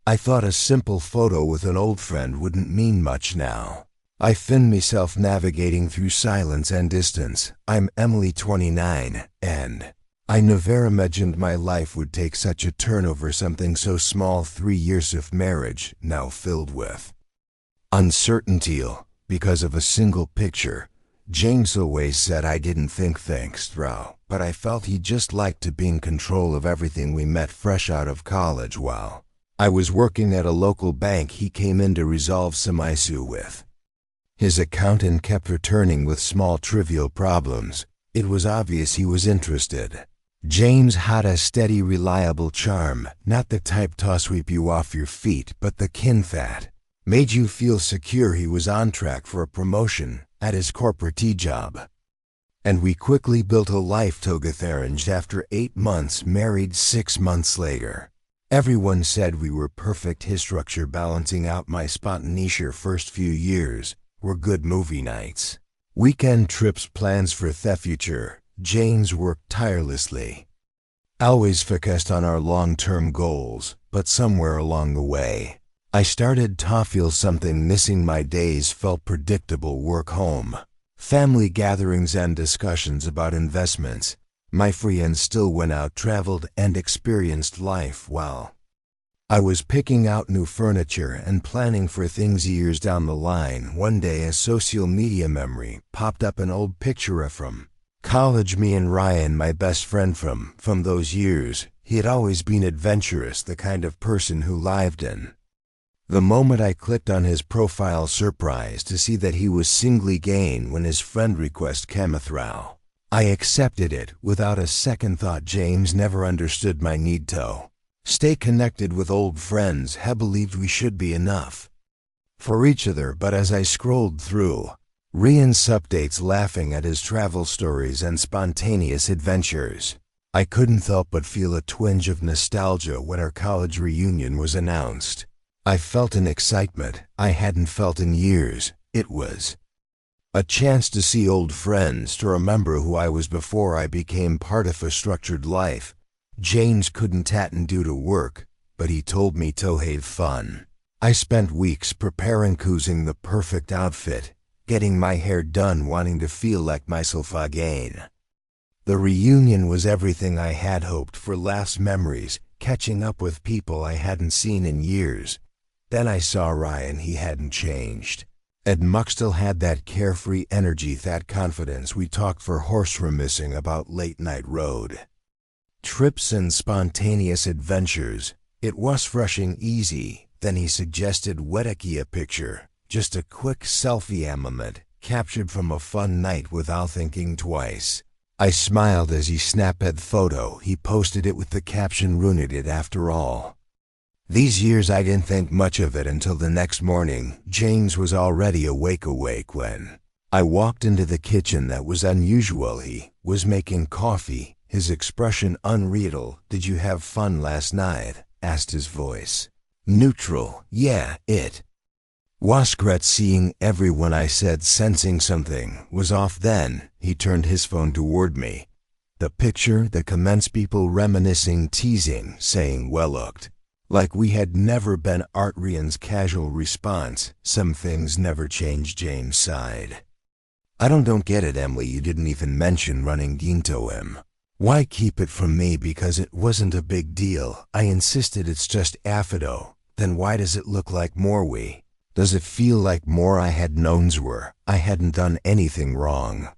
I thought a simple photo with an old friend wouldn't mean much now. I find myself navigating through silence and distance. I'm Emily 29, and I never imagined my life would take such a turn over something so small. 3 years of marriage, now filled with uncertainty because of a single picture. James always said I didn't think things through, but I felt he just liked to be in control of everything. We met fresh out of college while I was working at a local bank. He came in to resolve some issue with his accountant kept returning with small trivial problems. It was obvious he was interested. James had a steady, reliable charm, not the type to sweep you off your feet, but the kind that made you feel secure. He was on track for a promotion at his corporate job, and we quickly built a life together. After 8 months, married 6 months later. Everyone said we were perfect. His structure balancing out my spontaneous first few years were good movie nights, weekend trips, plans for the future. James worked tirelessly, always focused on our long-term goals, but somewhere along the way, I started to feel something missing. My days felt predictable: work, home, family gatherings, and discussions about investments. My friends still went out, traveled, and experienced life while I was picking out new furniture and planning for things years down the line. One day a social media memory popped up, an old picture from college, me and Ryan, my best friend from those years. He had always been adventurous, the kind of person who lived in the moment. I clicked on his profile, surprised to see that he was singly gay when his friend request came through. I accepted it without a second thought. James never understood my need to stay connected with old friends. He believed we should be enough for each other, but as I scrolled through Ryan's updates, laughing at his travel stories and spontaneous adventures, I couldn't help but feel a twinge of nostalgia. When our college reunion was announced, I felt an excitement I hadn't felt in years. It was a chance to see old friends, to remember who I was before I became part of a structured life. James couldn't attend due to work, but he told me to have fun. I spent weeks preparing, choosing the perfect outfit, getting my hair done, wanting to feel like myself again. The reunion was everything I had hoped for: last memories, catching up with people I hadn't seen in years. Then I saw Ryan. He hadn't changed. Ed Muck still had that carefree energy, that confidence. We talked for horse reminiscing about late-night road trips and spontaneous adventures. It was fresh and easy. Then he suggested a picture, just a quick selfie moment, captured from a fun night without thinking twice. I smiled as he snapped the photo. He posted it with the caption, "Ruined it after all." These years I didn't think much of it until the next morning. James was already awake when I walked into the kitchen. That was unusual. He was making coffee, his expression unreal. "Did you have fun last night?" asked his voice. Neutral. "Yeah, it was great seeing everyone," I said, sensing something was off. Then he turned his phone toward me. The picture, the comments, people reminiscing, teasing, saying well looked like we had never been. Ryan's casual response: "Some things never change." James sighed. I don't get it, Emily. You didn't even mention running into him. Why keep it from me?" "Because it wasn't a big deal," I insisted. "It's just Affido." "Then why does it look like more we? Does it feel like more I had knowns were? I hadn't done anything wrong."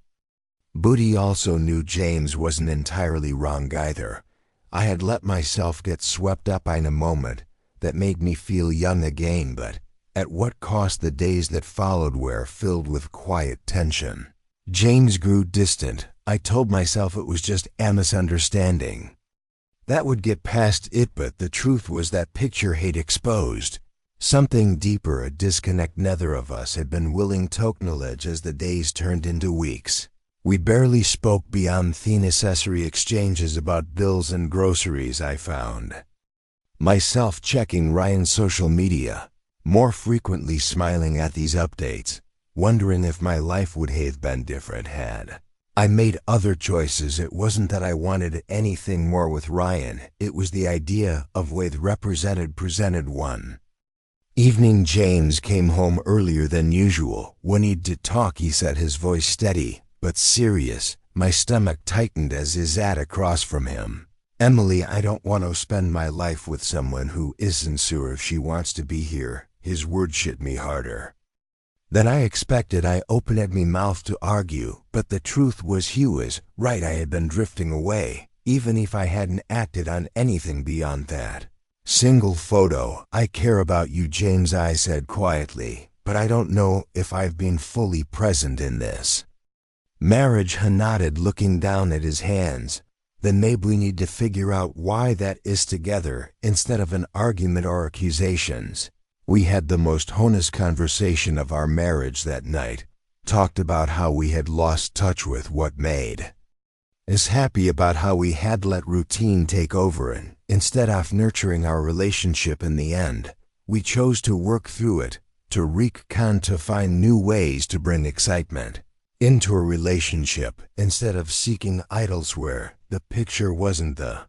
Booty also knew James wasn't entirely wrong either. I had let myself get swept up in a moment that made me feel young again, but at what cost? The days that followed were filled with quiet tension. James grew distant. I told myself it was just a misunderstanding that would get past it, but the truth was that picture had exposed something deeper, a disconnect neither of us had been willing to acknowledge. As the days turned into weeks, we barely spoke beyond the necessary exchanges about bills and groceries. I found myself checking Ryan's social media more frequently, smiling at these updates, wondering if my life would have been different had I made other choices. It wasn't that I wanted anything more with Ryan. It was the idea of with presented one. Evening. James came home earlier than usual. When he'd to talk, he said, his voice steady but serious. My stomach tightened as he sat across from him. Emily, I don't want to spend my life with someone who isn't sure if she wants to be here. His words hit me harder than I expected. I opened my mouth to argue, but the truth was he was right. I had been drifting away, even if I hadn't acted on anything beyond that single photo. I care about you, James, I said quietly, but I don't know if I've been fully present in this marriage. He nodded, looking down at his hands. Then maybe we need to figure out why that is together, instead of an argument or accusations. We had the most honest conversation of our marriage that night. Talked about how we had lost touch with what made us happy, about how we had let routine take over, and instead of nurturing our relationship in the end, we chose to work through it, to recon, to find new ways to bring excitement into a relationship instead of seeking elsewhere. The picture wasn't the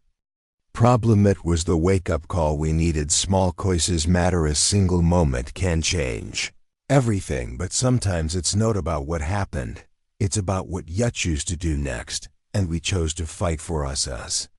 problem, it was the wake-up call we needed. Small choices matter. A single moment can change everything, but sometimes it's not about what happened. It's about what you choose to do next, and we chose to fight for us.